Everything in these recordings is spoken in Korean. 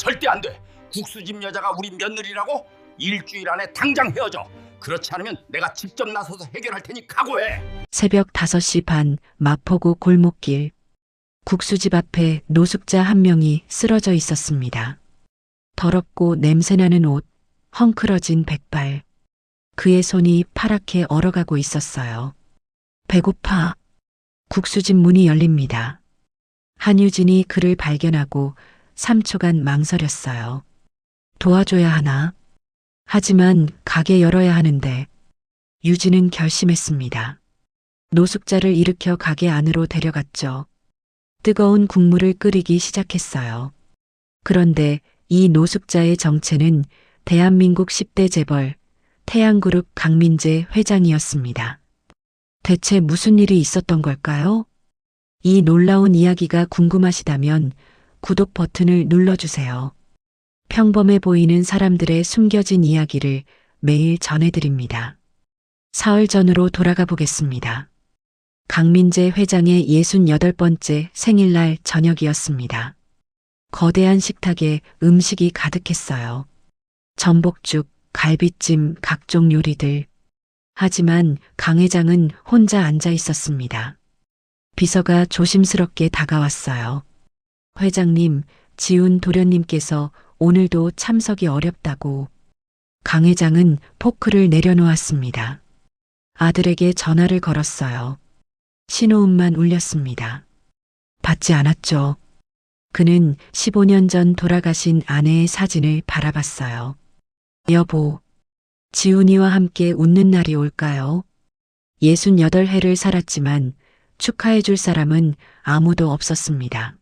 절대 안 돼. 국수집 여자가 우리 며느리라고? 일주일 안에 당장 헤어져. 그렇지 않으면 내가 직접 나서서 해결할 테니 각오해. 새벽 5시 반 마포구 골목길. 국수집 앞에 노숙자 한 명이 쓰러져 있었습니다. 더럽고 냄새나는 옷, 헝클어진 백발. 그의 손이 파랗게 얼어가고 있었어요. 배고파. 국수집 문이 열립니다. 한유진이 그를 발견하고 3초간 망설였어요. 도와줘야 하나? 하지만 가게 열어야 하는데 유진은 결심했습니다. 노숙자를 일으켜 가게 안으로 데려갔죠. 뜨거운 국물을 끓이기 시작했어요. 그런데 이 노숙자의 정체는 대한민국 10대 재벌 태양그룹 강민재 회장이었습니다. 대체 무슨 일이 있었던 걸까요? 이 놀라운 이야기가 궁금하시다면 구독 버튼을 눌러주세요. 평범해 보이는 사람들의 숨겨진 이야기를 매일 전해드립니다. 사흘 전으로 돌아가 보겠습니다. 강민재 회장의 68번째 생일날 저녁이었습니다. 거대한 식탁에 음식이 가득했어요. 전복죽, 갈비찜, 각종 요리들. 하지만 강 회장은 혼자 앉아 있었습니다. 비서가 조심스럽게 다가왔어요. 회장님, 지훈 도련님께서 오늘도 참석이 어렵다고. 강 회장은 포크를 내려놓았습니다. 아들에게 전화를 걸었어요. 신호음만 울렸습니다. 받지 않았죠. 그는 15년 전 돌아가신 아내의 사진을 바라봤어요. 여보, 지훈이와 함께 웃는 날이 올까요? 68해를 살았지만 축하해 줄 사람은 아무도 없었습니다.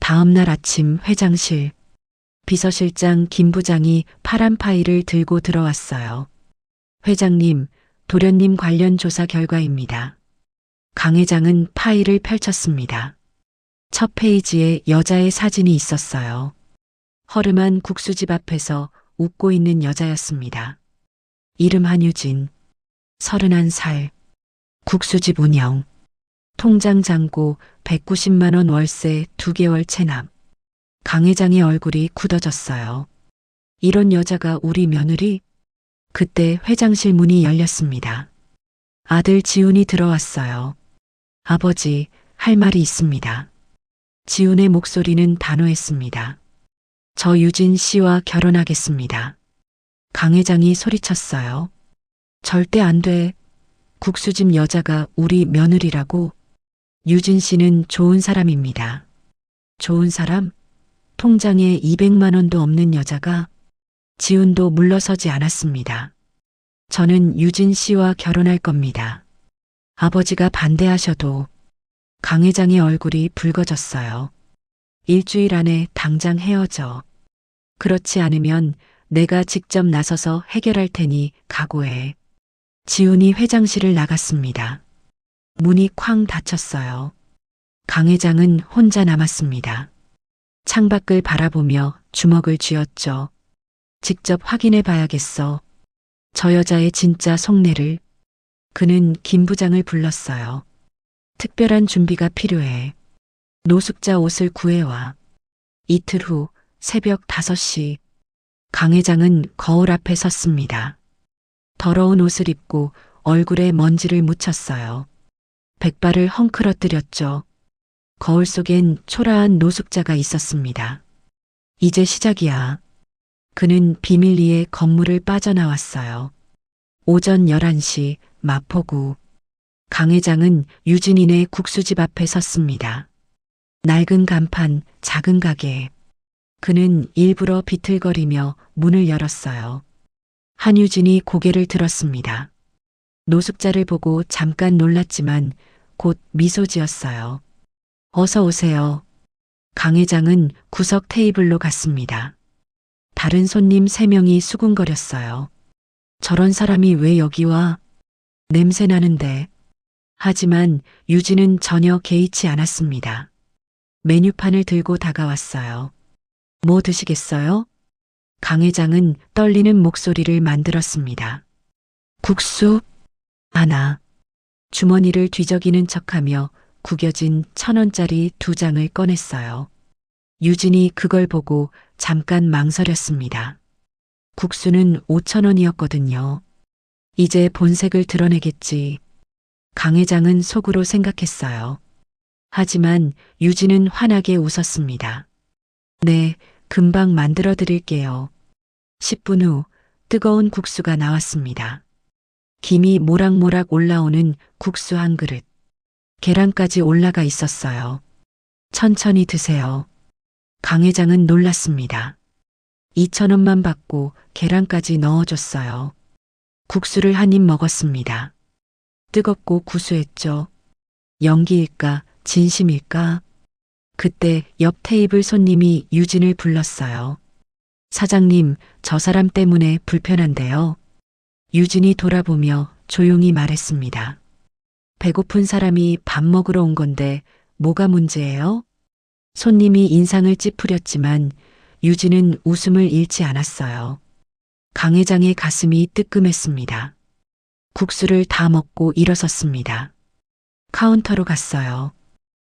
다음 날 아침 회장실. 비서실장 김 부장이 파란 파일을 들고 들어왔어요. 회장님, 도련님 관련 조사 결과입니다. 강 회장은 파일을 펼쳤습니다. 첫 페이지에 여자의 사진이 있었어요. 허름한 국수집 앞에서 웃고 있는 여자였습니다. 이름 한유진, 31살, 국수집 운영, 통장 잔고 190만 원 월세 2개월 체납. 강 회장의 얼굴이 굳어졌어요. 이런 여자가 우리 며느리? 그때 회장실 문이 열렸습니다. 아들 지훈이 들어왔어요. 아버지, 할 말이 있습니다. 지훈의 목소리는 단호했습니다. 저 유진 씨와 결혼하겠습니다. 강 회장이 소리쳤어요. 절대 안 돼. 국수집 여자가 우리 며느리라고. 유진 씨는 좋은 사람입니다. 좋은 사람? 통장에 200만 원도 없는 여자가. 지훈도 물러서지 않았습니다. 저는 유진 씨와 결혼할 겁니다. 아버지가 반대하셔도. 강 회장의 얼굴이 붉어졌어요. 일주일 안에 당장 헤어져. 그렇지 않으면 내가 직접 나서서 해결할 테니 각오해. 지훈이 회장실을 나갔습니다. 문이 쾅 닫혔어요. 강 회장은 혼자 남았습니다. 창밖을 바라보며 주먹을 쥐었죠. 직접 확인해 봐야겠어. 저 여자의 진짜 속내를. 그는 김 부장을 불렀어요. 특별한 준비가 필요해. 노숙자 옷을 구해와. 이틀 후 새벽 5시. 강 회장은 거울 앞에 섰습니다. 더러운 옷을 입고 얼굴에 먼지를 묻혔어요. 백발을 헝클어뜨렸죠. 거울 속엔 초라한 노숙자가 있었습니다. 이제 시작이야. 그는 비밀리에 건물을 빠져나왔어요. 오전 11시 마포구. 강 회장은 유진이네 국수집 앞에 섰습니다. 낡은 간판, 작은 가게. 그는 일부러 비틀거리며 문을 열었어요. 한유진이 고개를 들었습니다. 노숙자를 보고 잠깐 놀랐지만 곧 미소 지었어요. 어서 오세요. 강 회장은 구석 테이블로 갔습니다. 다른 손님 3명이 수군거렸어요. 저런 사람이 왜 여기 와? 냄새 나는데. 하지만 유진은 전혀 개의치 않았습니다. 메뉴판을 들고 다가왔어요. 뭐 드시겠어요? 강 회장은 떨리는 목소리를 만들었습니다. 국수? 하나. 주머니를 뒤적이는 척하며 구겨진 1,000원짜리 2장을 꺼냈어요. 유진이 그걸 보고 잠깐 망설였습니다. 국수는 5,000원이었거든요. 이제 본색을 드러내겠지. 강 회장은 속으로 생각했어요. 하지만 유진은 환하게 웃었습니다. 네, 금방 만들어 드릴게요. 10분 후 뜨거운 국수가 나왔습니다. 김이 모락모락 올라오는 국수 한 그릇. 계란까지 올라가 있었어요. 천천히 드세요. 강 회장은 놀랐습니다. 2,000원만 받고 계란까지 넣어줬어요. 국수를 한 입 먹었습니다. 뜨겁고 구수했죠. 연기일까, 진심일까? 그때 옆 테이블 손님이 유진을 불렀어요. 사장님, 저 사람 때문에 불편한데요. 유진이 돌아보며 조용히 말했습니다. 배고픈 사람이 밥 먹으러 온 건데 뭐가 문제예요? 손님이 인상을 찌푸렸지만 유진은 웃음을 잃지 않았어요. 강 회장의 가슴이 뜨끔했습니다. 국수를 다 먹고 일어섰습니다. 카운터로 갔어요.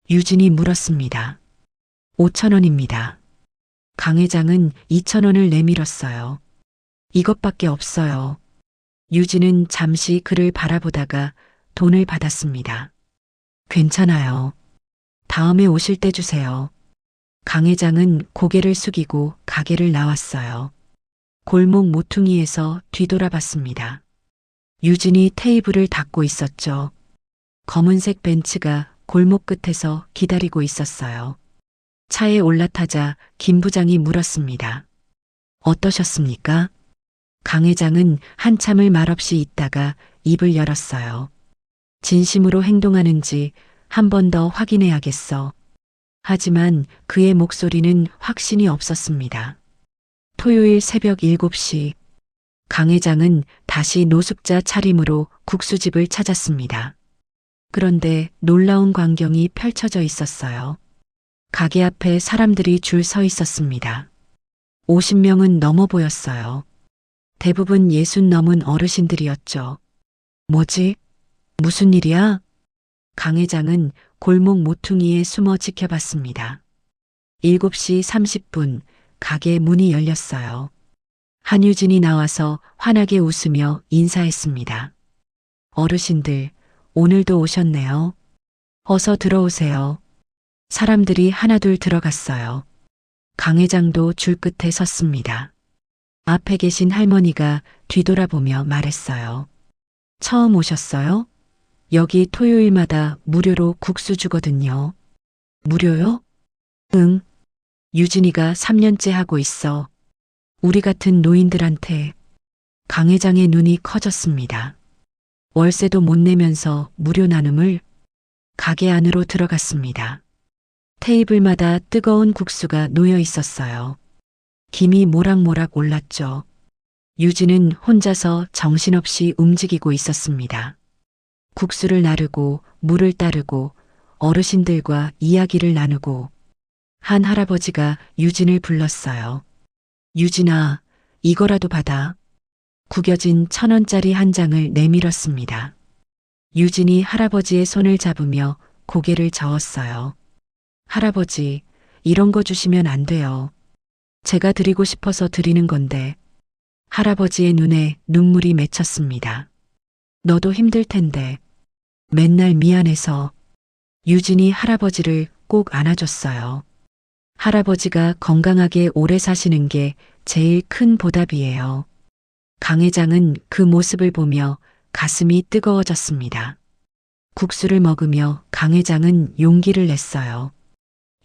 유진이 물었습니다. 5,000원입니다. 강 회장은 2,000원을 내밀었어요. 이것밖에 없어요. 유진은 잠시 그를 바라보다가 돈을 받았습니다. 괜찮아요. 다음에 오실 때 주세요. 강 회장은 고개를 숙이고 가게를 나왔어요. 골목 모퉁이에서 뒤돌아봤습니다. 유진이 테이블을 닦고 있었죠. 검은색 벤츠가 골목 끝에서 기다리고 있었어요. 차에 올라타자 김 부장이 물었습니다. 어떠셨습니까? 강 회장은 한참을 말없이 있다가 입을 열었어요. 진심으로 행동하는지 한 번 더 확인해야겠어. 하지만 그의 목소리는 확신이 없었습니다. 토요일 새벽 7시 강 회장은 다시 노숙자 차림으로 국수집을 찾았습니다. 그런데 놀라운 광경이 펼쳐져 있었어요. 가게 앞에 사람들이 줄 서 있었습니다. 50명은 넘어 보였어요. 대부분 60 넘은 어르신들이었죠. 뭐지? 무슨 일이야? 강 회장은 골목 모퉁이에 숨어 지켜봤습니다. 7시 30분 가게 문이 열렸어요. 한유진이 나와서 환하게 웃으며 인사했습니다. 어르신들, 오늘도 오셨네요. 어서 들어오세요. 사람들이 하나둘 들어갔어요. 강 회장도 줄 끝에 섰습니다. 앞에 계신 할머니가 뒤돌아보며 말했어요. 처음 오셨어요? 여기 토요일마다 무료로 국수 주거든요. 무료요? 응. 유진이가 3년째 하고 있어. 우리 같은 노인들한테. 강 회장의 눈이 커졌습니다. 월세도 못 내면서 무료 나눔을. 가게 안으로 들어갔습니다. 테이블마다 뜨거운 국수가 놓여 있었어요. 김이 모락모락 올랐죠. 유진은 혼자서 정신없이 움직이고 있었습니다. 국수를 나르고 물을 따르고 어르신들과 이야기를 나누고 한 할아버지가 유진을 불렀어요. 유진아, 이거라도 받아. 구겨진 1,000원짜리 한 장을 내밀었습니다. 유진이 할아버지의 손을 잡으며 고개를 저었어요. 할아버지, 이런 거 주시면 안 돼요. 제가 드리고 싶어서 드리는 건데. 할아버지의 눈에 눈물이 맺혔습니다. 너도 힘들 텐데. 맨날 미안해서. 유진이 할아버지를 꼭 안아줬어요. 할아버지가 건강하게 오래 사시는 게 제일 큰 보답이에요. 강 회장은 그 모습을 보며 가슴이 뜨거워졌습니다. 국수를 먹으며 강 회장은 용기를 냈어요.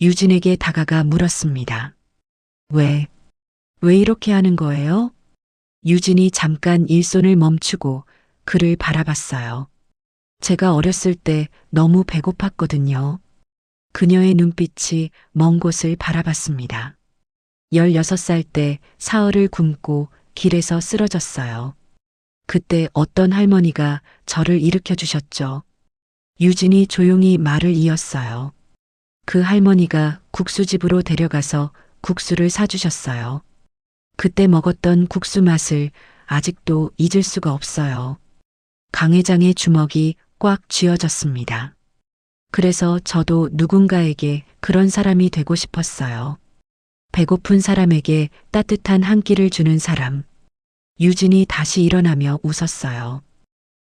유진에게 다가가 물었습니다. 왜 이렇게 하는 거예요? 유진이 잠깐 일손을 멈추고 그를 바라봤어요. 제가 어렸을 때 너무 배고팠거든요. 그녀의 눈빛이 먼 곳을 바라봤습니다. 16살 때 사흘을 굶고 길에서 쓰러졌어요. 그때 어떤 할머니가 저를 일으켜 주셨죠. 유진이 조용히 말을 이었어요. 그 할머니가 국수집으로 데려가서 국수를 사주셨어요. 그때 먹었던 국수 맛을 아직도 잊을 수가 없어요. 강 회장의 주먹이 꽉 쥐어졌습니다. 그래서 저도 누군가에게 그런 사람이 되고 싶었어요. 배고픈 사람에게 따뜻한 한 끼를 주는 사람. 유진이 다시 일어나며 웃었어요.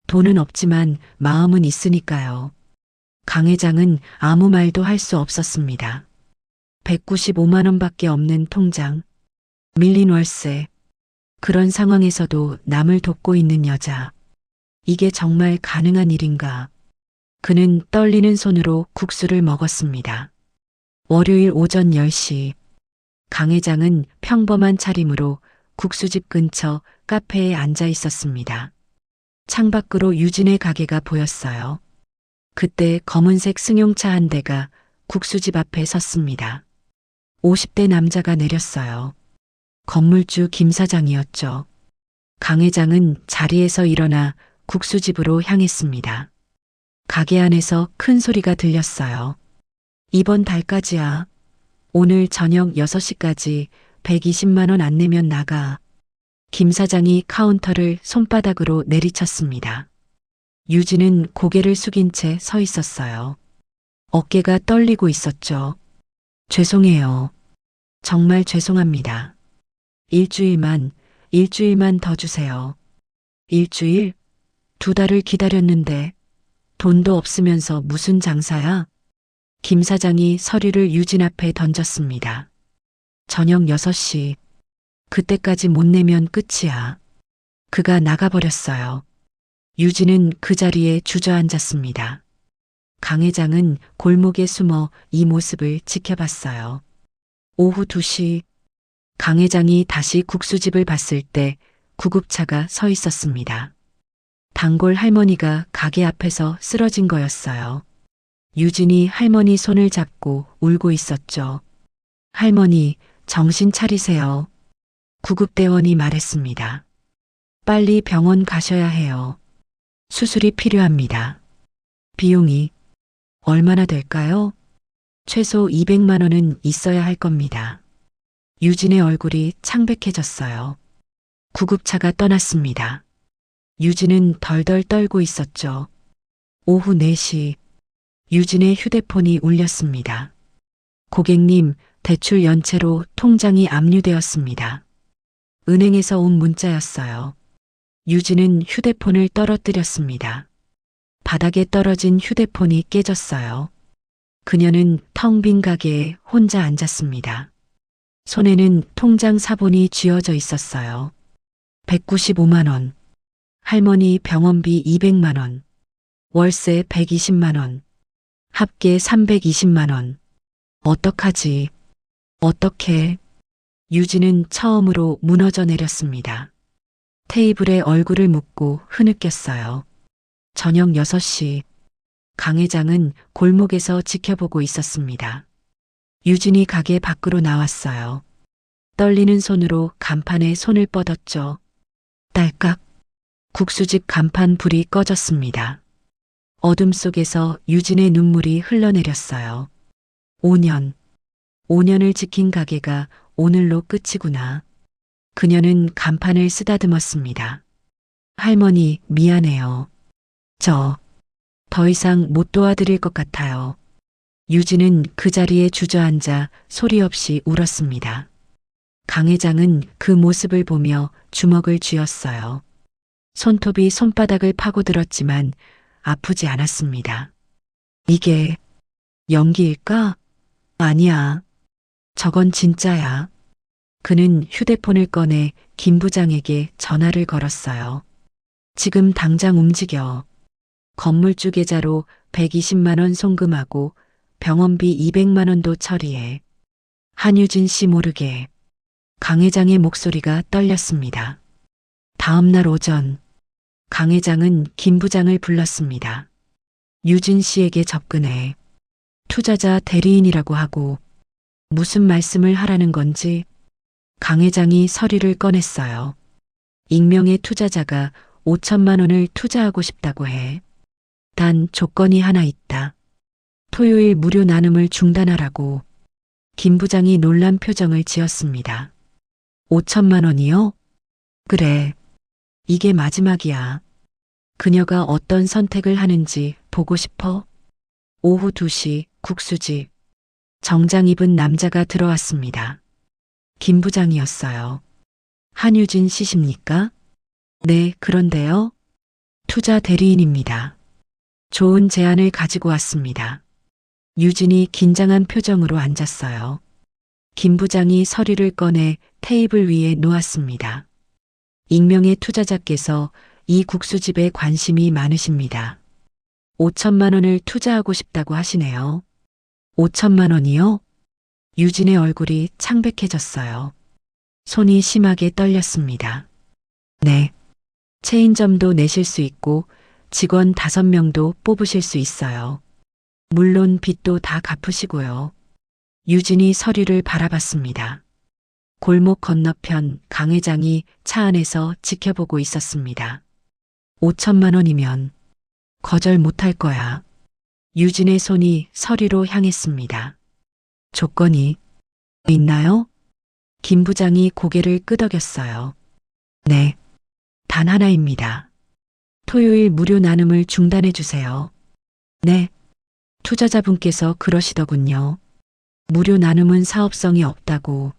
돈은 없지만 마음은 있으니까요. 강 회장은 아무 말도 할 수 없었습니다. 195만 원밖에 없는 통장, 밀린 월세, 그런 상황에서도 남을 돕고 있는 여자. 이게 정말 가능한 일인가? 그는 떨리는 손으로 국수를 먹었습니다. 월요일 오전 10시, 강 회장은 평범한 차림으로 국수집 근처 카페에 앉아 있었습니다. 창밖으로 유진의 가게가 보였어요. 그때 검은색 승용차 한 대가 국수집 앞에 섰습니다. 50대 남자가 내렸어요. 건물주 김 사장이었죠. 강 회장은 자리에서 일어나 국수집으로 향했습니다. 가게 안에서 큰 소리가 들렸어요. 이번 달까지야. 오늘 저녁 6시까지 120만 원 안 내면 나가. 김 사장이 카운터를 손바닥으로 내리쳤습니다. 유진은 고개를 숙인 채 서 있었어요. 어깨가 떨리고 있었죠. 죄송해요. 정말 죄송합니다. 일주일만 더 주세요. 일주일? 2달을 기다렸는데 돈도 없으면서 무슨 장사야? 김 사장이 서류를 유진 앞에 던졌습니다. 저녁 6시. 그때까지 못 내면 끝이야. 그가 나가버렸어요. 유진은 그 자리에 주저앉았습니다. 강 회장은 골목에 숨어 이 모습을 지켜봤어요. 오후 2시, 강 회장이 다시 국수집을 봤을 때 구급차가 서 있었습니다. 단골 할머니가 가게 앞에서 쓰러진 거였어요. 유진이 할머니 손을 잡고 울고 있었죠. 할머니, 정신 차리세요. 구급대원이 말했습니다. 빨리 병원 가셔야 해요. 수술이 필요합니다. 비용이 얼마나 될까요? 최소 200만 원은 있어야 할 겁니다. 유진의 얼굴이 창백해졌어요. 구급차가 떠났습니다. 유진은 덜덜 떨고 있었죠. 오후 4시, 유진의 휴대폰이 울렸습니다. 고객님, 대출 연체로 통장이 압류되었습니다. 은행에서 온 문자였어요. 유진은 휴대폰을 떨어뜨렸습니다. 바닥에 떨어진 휴대폰이 깨졌어요. 그녀는 텅 빈 가게에 혼자 앉았습니다. 손에는 통장 사본이 쥐어져 있었어요. 195만 원, 할머니 병원비 200만 원, 월세 120만 원, 합계 320만 원. 어떡하지? 어떻게? 유진은 처음으로 무너져 내렸습니다. 테이블에 얼굴을 묻고 흐느꼈어요. 저녁 6시, 강 회장은 골목에서 지켜보고 있었습니다. 유진이 가게 밖으로 나왔어요. 떨리는 손으로 간판에 손을 뻗었죠. 딸깍, 국수집 간판 불이 꺼졌습니다. 어둠 속에서 유진의 눈물이 흘러내렸어요. 5년을 지킨 가게가 오늘로 끝이구나. 그녀는 간판을 쓰다듬었습니다. 할머니, 미안해요. 더 이상 못 도와드릴 것 같아요. 유진은 그 자리에 주저앉아 소리 없이 울었습니다. 강 회장은 그 모습을 보며 주먹을 쥐었어요. 손톱이 손바닥을 파고들었지만 아프지 않았습니다. 이게 연기일까? 아니야. 저건 진짜야. 그는 휴대폰을 꺼내 김 부장에게 전화를 걸었어요. 지금 당장 움직여. 건물주 계좌로 120만 원 송금하고 병원비 200만 원도 처리해. 한유진 씨 모르게. 강 회장의 목소리가 떨렸습니다. 다음 날 오전, 강 회장은 김 부장을 불렀습니다. 유진 씨에게 접근해. 투자자 대리인이라고 하고 무슨 말씀을 하라는 건지. 강 회장이 서류를 꺼냈어요. 익명의 투자자가 5천만 원을 투자하고 싶다고 해. 단 조건이 하나 있다. 토요일 무료 나눔을 중단하라고. 김 부장이 놀란 표정을 지었습니다. 5천만 원이요? 그래. 이게 마지막이야. 그녀가 어떤 선택을 하는지 보고 싶어? 오후 2시 국수집. 정장 입은 남자가 들어왔습니다. 김 부장이었어요. 한유진 씨십니까? 네, 그런데요. 투자 대리인입니다. 좋은 제안을 가지고 왔습니다. 유진이 긴장한 표정으로 앉았어요. 김 부장이 서류를 꺼내 테이블 위에 놓았습니다. 익명의 투자자께서 이 국수집에 관심이 많으십니다. 5천만 원을 투자하고 싶다고 하시네요. 5천만 원이요? 유진의 얼굴이 창백해졌어요. 손이 심하게 떨렸습니다. 네. 체인점도 내실 수 있고 직원 5명도 뽑으실 수 있어요. 물론 빚도 다 갚으시고요. 유진이 서류를 바라봤습니다. 골목 건너편 강 회장이 차 안에서 지켜보고 있었습니다. 5천만 원이면 거절 못할 거야. 유진의 손이 서류로 향했습니다. 조건이 있나요? 김 부장이 고개를 끄덕였어요. 네. 단 하나입니다. 토요일 무료 나눔을 중단해 주세요. 네. 투자자분께서 그러시더군요. 무료 나눔은 사업성이 없다고.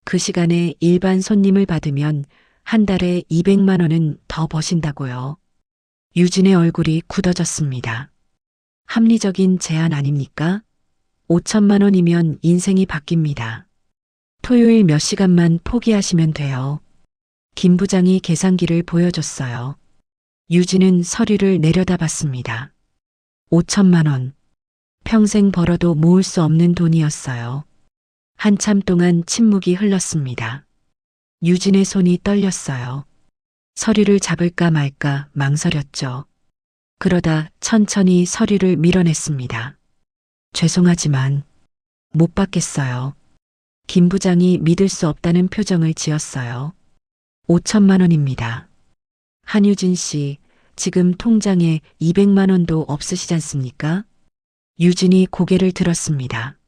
그 시간에 일반 손님을 받으면 한 달에 200만 원은 더 버신다고요. 유진의 얼굴이 굳어졌습니다. 합리적인 제안 아닙니까? 5천만 원이면 인생이 바뀝니다. 토요일 몇 시간만 포기하시면 돼요. 김 부장이 계산기를 보여줬어요. 유진은 서류를 내려다봤습니다. 5천만 원. 평생 벌어도 모을 수 없는 돈이었어요. 한참 동안 침묵이 흘렀습니다. 유진의 손이 떨렸어요. 서류를 잡을까 말까 망설였죠. 그러다 천천히 서류를 밀어냈습니다. 죄송하지만 못 받겠어요. 김 부장이 믿을 수 없다는 표정을 지었어요. 5천만 원입니다. 한유진 씨, 지금 통장에 200만 원도 없으시지 않습니까? 유진이 고개를 들었습니다.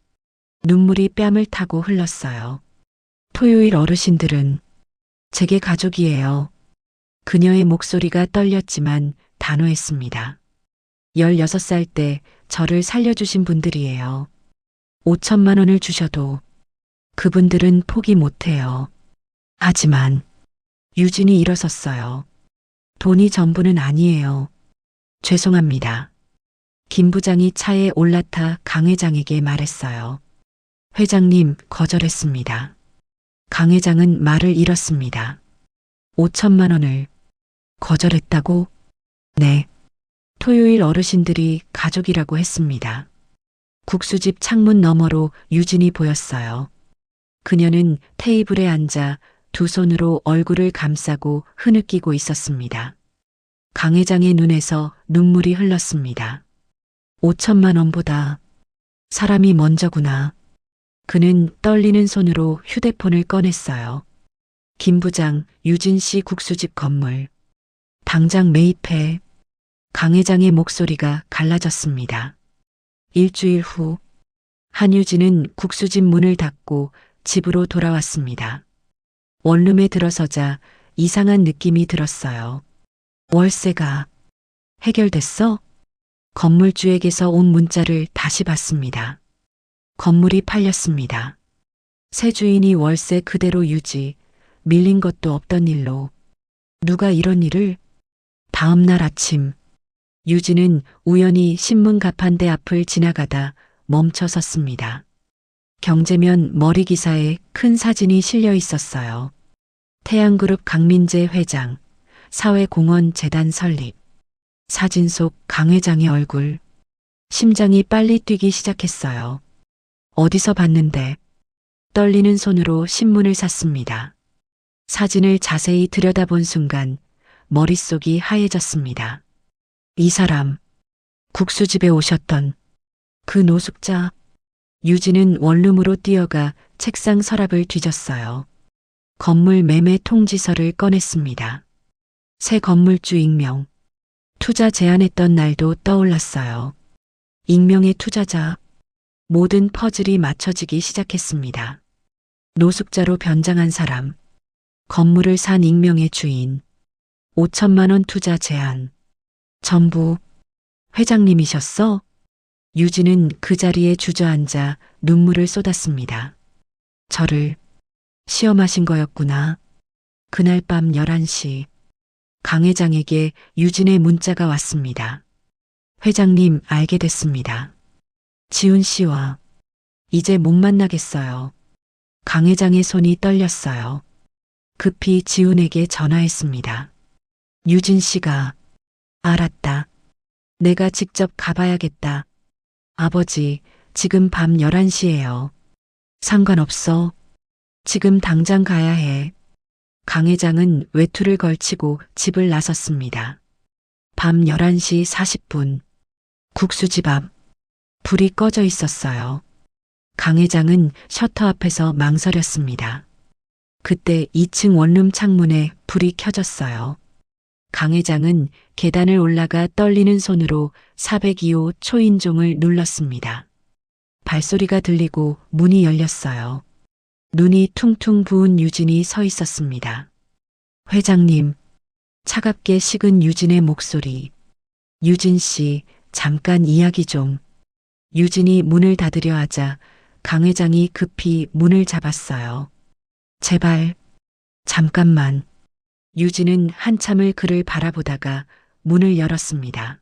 눈물이 뺨을 타고 흘렀어요. 토요일 어르신들은 제게 가족이에요. 그녀의 목소리가 떨렸지만 단호했습니다. 16살 때 저를 살려주신 분들이에요. 5천만 원을 주셔도 그분들은 포기 못해요. 하지만 유진이 일어섰어요. 돈이 전부는 아니에요. 죄송합니다. 김 부장이 차에 올라타 강 회장에게 말했어요. 회장님, 거절했습니다. 강 회장은 말을 잃었습니다. 5천만 원을 거절했다고? 네. 토요일 어르신들이 가족이라고 했습니다. 국수집 창문 너머로 유진이 보였어요. 그녀는 테이블에 앉아 두 손으로 얼굴을 감싸고 흐느끼고 있었습니다. 강 회장의 눈에서 눈물이 흘렀습니다. 5천만 원보다 사람이 먼저구나. 그는 떨리는 손으로 휴대폰을 꺼냈어요. 김 부장, 유진 씨 국수집 건물. 당장 매입해. 강 회장의 목소리가 갈라졌습니다. 일주일 후, 한유진은 국수집 문을 닫고 집으로 돌아왔습니다. 원룸에 들어서자 이상한 느낌이 들었어요. 월세가 해결됐어? 건물주에게서 온 문자를 다시 봤습니다. 건물이 팔렸습니다. 새 주인이 월세 그대로 유지, 밀린 것도 없던 일로. 누가 이런 일을? 다음 날 아침, 유진은 우연히 신문 가판대 앞을 지나가다 멈춰 섰습니다. 경제면 머리 기사에 큰 사진이 실려 있었어요. 태양그룹 강민재 회장, 사회공헌 재단 설립. 사진 속 강 회장의 얼굴. 심장이 빨리 뛰기 시작했어요. 어디서 봤는데? 떨리는 손으로 신문을 샀습니다. 사진을 자세히 들여다본 순간 머릿속이 하얘졌습니다. 이 사람, 국수집에 오셨던 그 노숙자. 유진은 원룸으로 뛰어가 책상 서랍을 뒤졌어요. 건물 매매 통지서를 꺼냈습니다. 새 건물주 익명. 투자 제안했던 날도 떠올랐어요. 익명의 투자자. 모든 퍼즐이 맞춰지기 시작했습니다. 노숙자로 변장한 사람. 건물을 산 익명의 주인. 5천만 원 투자 제안. 전부 회장님이셨어? 유진은 그 자리에 주저앉아 눈물을 쏟았습니다. 저를 시험하신 거였구나. 그날 밤 11시 강 회장에게 유진의 문자가 왔습니다. 회장님, 알게 됐습니다. 지훈 씨와 이제 못 만나겠어요. 강 회장의 손이 떨렸어요. 급히 지훈에게 전화했습니다. 유진 씨가 알았다. 내가 직접 가봐야겠다. 아버지, 지금 밤 11시예요. 상관없어. 지금 당장 가야 해. 강 회장은 외투를 걸치고 집을 나섰습니다. 밤 11시 40분. 국수집 앞. 불이 꺼져 있었어요. 강 회장은 셔터 앞에서 망설였습니다. 그때 2층 원룸 창문에 불이 켜졌어요. 강 회장은 계단을 올라가 떨리는 손으로 402호 초인종을 눌렀습니다. 발소리가 들리고 문이 열렸어요. 눈이 퉁퉁 부은 유진이 서 있었습니다. 회장님, 차갑게 식은 유진의 목소리. 유진 씨, 잠깐 이야기 좀. 유진이 문을 닫으려 하자 강 회장이 급히 문을 잡았어요. 제발, 잠깐만. 유진은 한참을 그를 바라보다가 문을 열었습니다.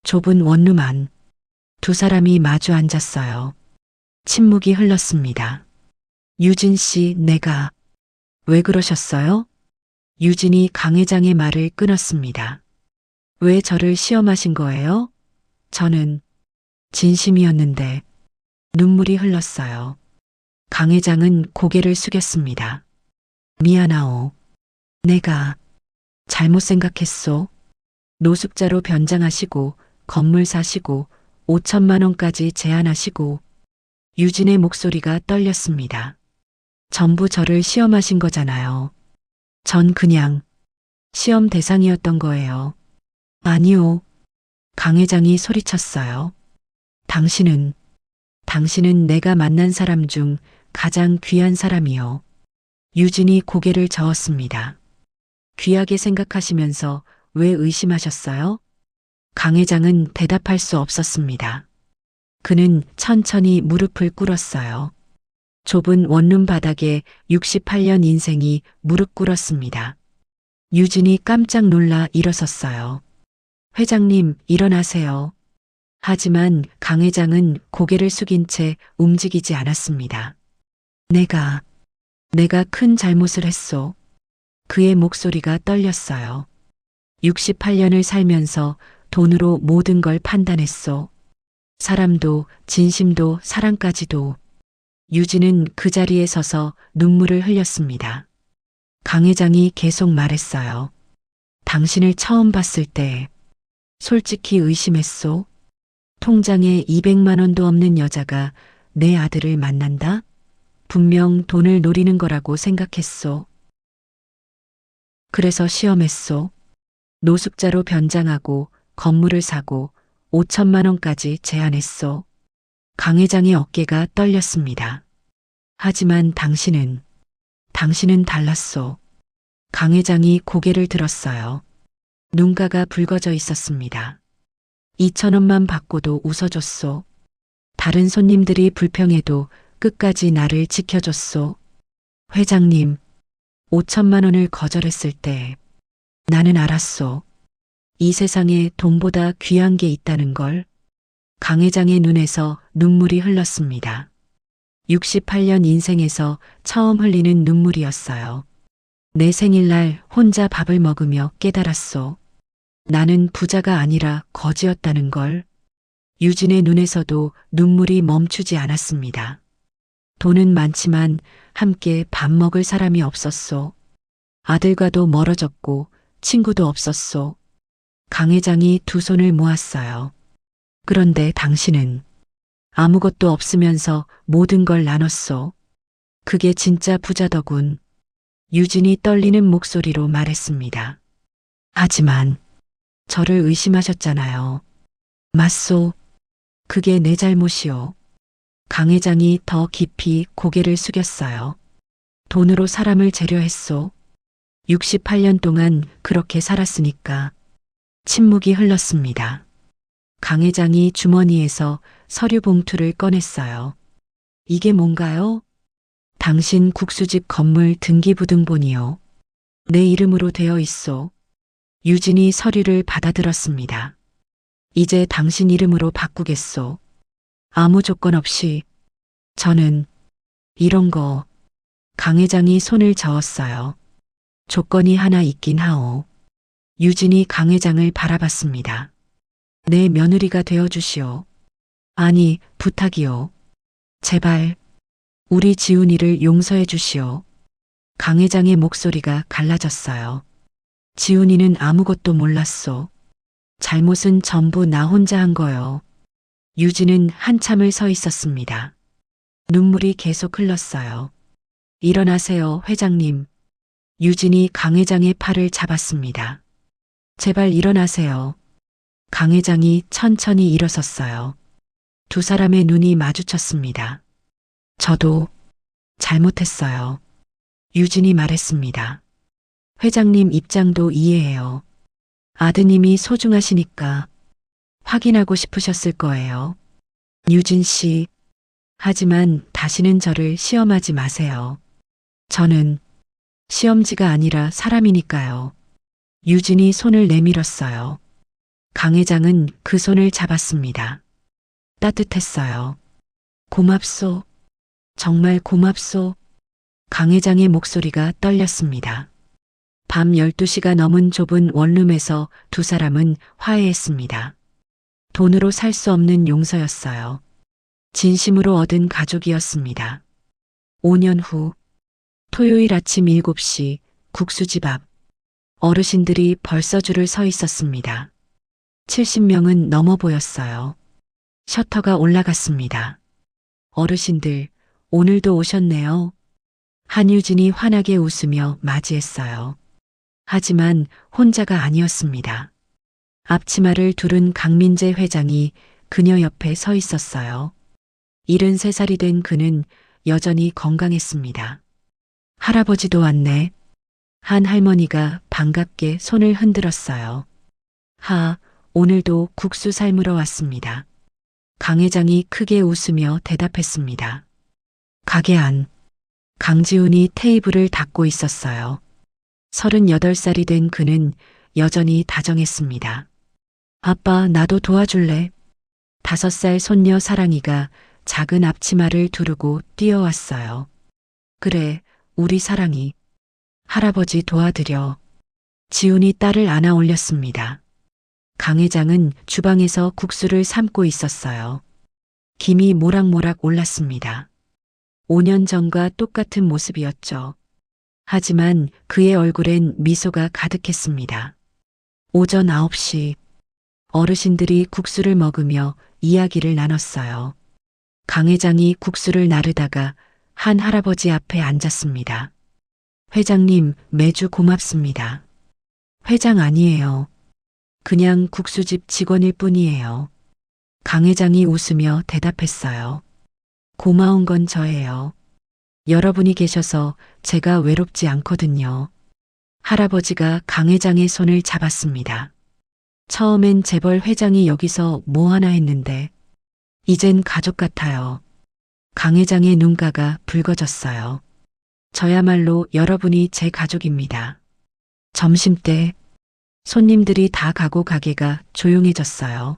좁은 원룸 안. 두 사람이 마주 앉았어요. 침묵이 흘렀습니다. 유진 씨, 내가 왜 그러셨어요? 유진이 강 회장의 말을 끊었습니다. 왜 저를 시험하신 거예요? 저는 진심이었는데 눈물이 흘렀어요. 강 회장은 고개를 숙였습니다. 미안하오. 내가 잘못 생각했소. 노숙자로 변장하시고 건물 사시고 5천만 원까지 제안하시고. 유진의 목소리가 떨렸습니다. 전부 저를 시험하신 거잖아요. 전 그냥 시험 대상이었던 거예요. 아니요. 강 회장이 소리쳤어요. 당신은 내가 만난 사람 중 가장 귀한 사람이요. 유진이 고개를 저었습니다. 귀하게 생각하시면서 왜 의심하셨어요? 강 회장은 대답할 수 없었습니다. 그는 천천히 무릎을 꿇었어요. 좁은 원룸 바닥에 68년 인생이 무릎 꿇었습니다. 유진이 깜짝 놀라 일어섰어요. 회장님, 일어나세요. 하지만 강 회장은 고개를 숙인 채 움직이지 않았습니다. 내가 큰 잘못을 했소. 그의 목소리가 떨렸어요. 68년을 살면서 돈으로 모든 걸 판단했소. 사람도, 진심도, 사랑까지도. 유진은 그 자리에 서서 눈물을 흘렸습니다. 강 회장이 계속 말했어요. 당신을 처음 봤을 때 솔직히 의심했소. 통장에 200만 원도 없는 여자가 내 아들을 만난다? 분명 돈을 노리는 거라고 생각했소. 그래서 시험했소. 노숙자로 변장하고 건물을 사고 5천만 원까지 제안했소. 강 회장의 어깨가 떨렸습니다. 하지만 당신은 달랐소. 강 회장이 고개를 들었어요. 눈가가 붉어져 있었습니다. 2천 원만 받고도 웃어줬소. 다른 손님들이 불평해도 끝까지 나를 지켜줬소. 회장님, 5천만 원을 거절했을 때 나는 알았소. 이 세상에 돈보다 귀한 게 있다는 걸. 강 회장의 눈에서 눈물이 흘렀습니다. 68년 인생에서 처음 흘리는 눈물이었어요. 내 생일날 혼자 밥을 먹으며 깨달았소. 나는 부자가 아니라 거지였다는 걸. 유진의 눈에서도 눈물이 멈추지 않았습니다. 돈은 많지만 함께 밥 먹을 사람이 없었소. 아들과도 멀어졌고 친구도 없었소. 강 회장이 두 손을 모았어요. 그런데 당신은 아무것도 없으면서 모든 걸 나눴소. 그게 진짜 부자더군. 유진이 떨리는 목소리로 말했습니다. 하지만 저를 의심하셨잖아요. 맞소. 그게 내 잘못이요. 강 회장이 더 깊이 고개를 숙였어요. 돈으로 사람을 재려했소. 68년 동안 그렇게 살았으니까. 침묵이 흘렀습니다. 강 회장이 주머니에서 서류 봉투를 꺼냈어요. 이게 뭔가요? 당신 국수집 건물 등기부등본이요. 내 이름으로 되어 있소. 유진이 서류를 받아들었습니다. 이제 당신 이름으로 바꾸겠소. 아무 조건 없이. 저는 이런 거. 강 회장이 손을 저었어요. 조건이 하나 있긴 하오. 유진이 강 회장을 바라봤습니다. 내 며느리가 되어주시오. 아니, 부탁이요. 제발, 우리 지훈이를 용서해 주시오. 강 회장의 목소리가 갈라졌어요. 지훈이는 아무것도 몰랐소. 잘못은 전부 나 혼자 한 거요. 유진은 한참을 서 있었습니다. 눈물이 계속 흘렀어요. 일어나세요, 회장님. 유진이 강 회장의 팔을 잡았습니다. 제발 일어나세요. 강 회장이 천천히 일어섰어요. 두 사람의 눈이 마주쳤습니다. 저도 잘못했어요. 유진이 말했습니다. 회장님 입장도 이해해요. 아드님이 소중하시니까 확인하고 싶으셨을 거예요. 유진 씨, 하지만 다시는 저를 시험하지 마세요. 저는 시험지가 아니라 사람이니까요. 유진이 손을 내밀었어요. 강 회장은 그 손을 잡았습니다. 따뜻했어요. 고맙소. 정말 고맙소. 강 회장의 목소리가 떨렸습니다. 밤 12시가 넘은 좁은 원룸에서 두 사람은 화해했습니다. 돈으로 살 수 없는 용서였어요. 진심으로 얻은 가족이었습니다. 5년 후 토요일 아침 7시 국수집 앞 어르신들이 벌써 줄을 서 있었습니다. 70명은 넘어 보였어요. 셔터가 올라갔습니다. 어르신들, 오늘도 오셨네요. 한유진이 환하게 웃으며 맞이했어요. 하지만 혼자가 아니었습니다. 앞치마를 두른 강민재 회장이 그녀 옆에 서 있었어요. 73살이 된 그는 여전히 건강했습니다. 할아버지도 왔네. 한 할머니가 반갑게 손을 흔들었어요. 오늘도 국수 삶으러 왔습니다. 강 회장이 크게 웃으며 대답했습니다. 가게 안. 강지훈이 테이블을 닦고 있었어요. 38살이 된 그는 여전히 다정했습니다. 아빠, 나도 도와줄래? 5살 손녀 사랑이가 작은 앞치마를 두르고 뛰어왔어요. 그래, 우리 사랑이. 할아버지 도와드려. 지훈이 딸을 안아 올렸습니다. 강 회장은 주방에서 국수를 삶고 있었어요. 김이 모락모락 올랐습니다. 5년 전과 똑같은 모습이었죠. 하지만 그의 얼굴엔 미소가 가득했습니다. 오전 9시 어르신들이 국수를 먹으며 이야기를 나눴어요. 강 회장이 국수를 나르다가 한 할아버지 앞에 앉았습니다. 회장님, 매주 고맙습니다. 회장 아니에요. 그냥 국수집 직원일 뿐이에요. 강 회장이 웃으며 대답했어요. 고마운 건 저예요. 여러분이 계셔서 제가 외롭지 않거든요. 할아버지가 강 회장의 손을 잡았습니다. 처음엔 재벌 회장이 여기서 뭐 하나 했는데 이젠 가족 같아요. 강 회장의 눈가가 붉어졌어요. 저야말로 여러분이 제 가족입니다. 점심때 손님들이 다 가고 가게가 조용해졌어요.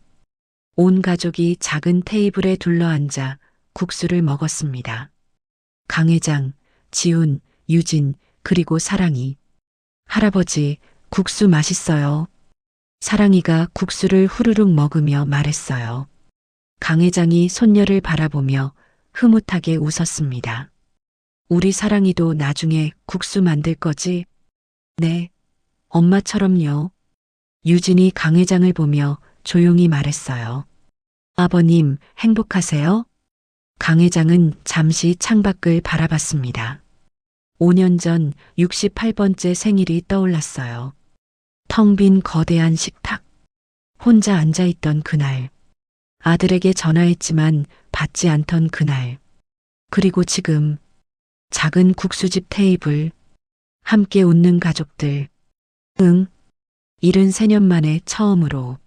온 가족이 작은 테이블에 둘러앉아 국수를 먹었습니다. 강 회장, 지훈, 유진, 그리고 사랑이. 할아버지, 국수 맛있어요. 사랑이가 국수를 후루룩 먹으며 말했어요. 강 회장이 손녀를 바라보며 흐뭇하게 웃었습니다. 우리 사랑이도 나중에 국수 만들 거지? 네, 엄마처럼요. 유진이 강 회장을 보며 조용히 말했어요. 아버님, 행복하세요? 강 회장은 잠시 창밖을 바라봤습니다. 5년 전 68번째 생일이 떠올랐어요. 텅 빈 거대한 식탁. 혼자 앉아있던 그날. 아들에게 전화했지만 받지 않던 그날. 그리고 지금 작은 국수집 테이블. 함께 웃는 가족들. 73년 만에 처음으로.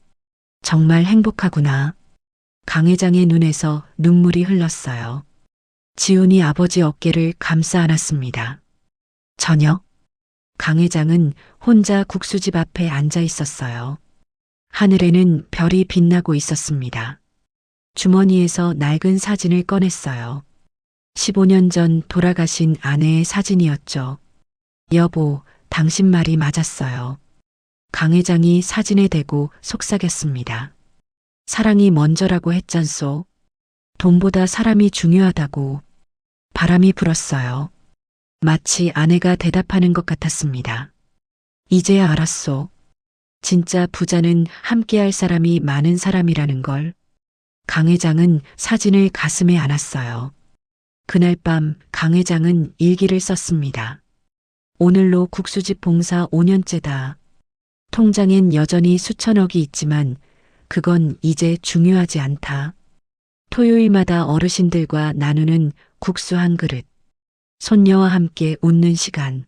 정말 행복하구나. 강 회장의 눈에서 눈물이 흘렀어요. 지훈이 아버지 어깨를 감싸 안았습니다. 저녁, 강 회장은 혼자 국수집 앞에 앉아 있었어요. 하늘에는 별이 빛나고 있었습니다. 주머니에서 낡은 사진을 꺼냈어요. 15년 전 돌아가신 아내의 사진이었죠. 여보, 당신 말이 맞았어요. 강 회장이 사진에 대고 속삭였습니다. 사랑이 먼저라고 했잖소. 돈보다 사람이 중요하다고. 바람이 불었어요. 마치 아내가 대답하는 것 같았습니다. 이제야 알았소. 진짜 부자는 함께할 사람이 많은 사람이라는 걸. 강 회장은 사진을 가슴에 안았어요. 그날 밤 강 회장은 일기를 썼습니다. 오늘로 국수집 봉사 5년째다. 통장엔 여전히 수천억이 있지만 그건 이제 중요하지 않다. 토요일마다 어르신들과 나누는 국수 한 그릇. 손녀와 함께 웃는 시간.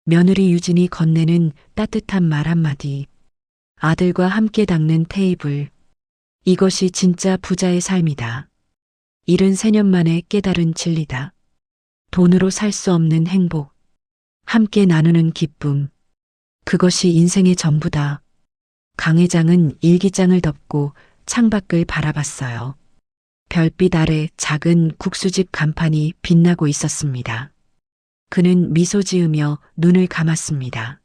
며느리 유진이 건네는 따뜻한 말 한마디. 아들과 함께 닦는 테이블. 이것이 진짜 부자의 삶이다. 73년 만에 깨달은 진리다. 돈으로 살 수 없는 행복. 함께 나누는 기쁨. 그것이 인생의 전부다. 강 회장은 일기장을 덮고 창밖을 바라봤어요. 별빛 아래 작은 국수집 간판이 빛나고 있었습니다. 그는 미소 지으며 눈을 감았습니다.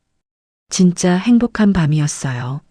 진짜 행복한 밤이었어요.